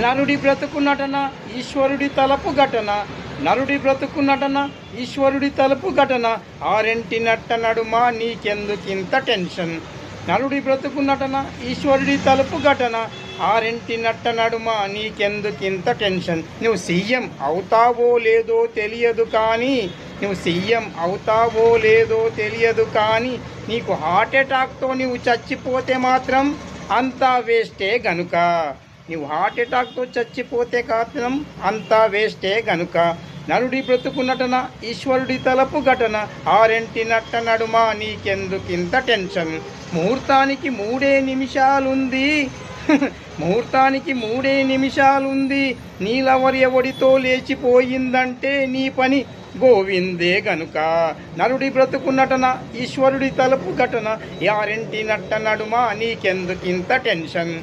నరుడి బ్రతుకు నటన ఈశ్వరుడి తలపు ఘటన. నరుడి బ్రతుకు నటన ఈశ్వరుడి తలుపు ఘటన. ఆరెంటి నట్ట నడుమ నీకెందుకింత టెన్షన్. నరుడి బ్రతుకు నటన ఈశ్వరుడి తలుపు ఘటన. ఆరెంటి నట్ట నడుమ నీకెందుకింత టెన్షన్. నువ్వు సీఎం అవుతావో లేదో తెలియదు కానీ, నువ్వు సీఎం అవుతావో లేదో తెలియదు కానీ, నీకు హార్ట్ అటాక్తో నువ్వు చచ్చిపోతే మాత్రం అంతా వేస్టే గనుక. నువ్వు హార్ట్ అటాక్తో చచ్చిపోతే మాత్రం అంతా వేస్టే గనుక. నరుడి బ్రతుకు నటన ఈశ్వరుడి తలపు ఘటన. ఆరెంటి నట్ట నడుమ నీకెందుకింత టెన్షన్. ముహూర్తానికి 3 నిమిషాలుంది ముహూర్తానికి 3 నిమిషాలుంది. నీలవరి ఎవడితో లేచిపోయిందంటే నీ పని గోవిందే గనుక. నరుడి బ్రతుకు నటన ఈశ్వరుడి తలపు ఘటన. ఆరెంటి నట్ట నడుమ నీకెందుకింత టెన్షన్.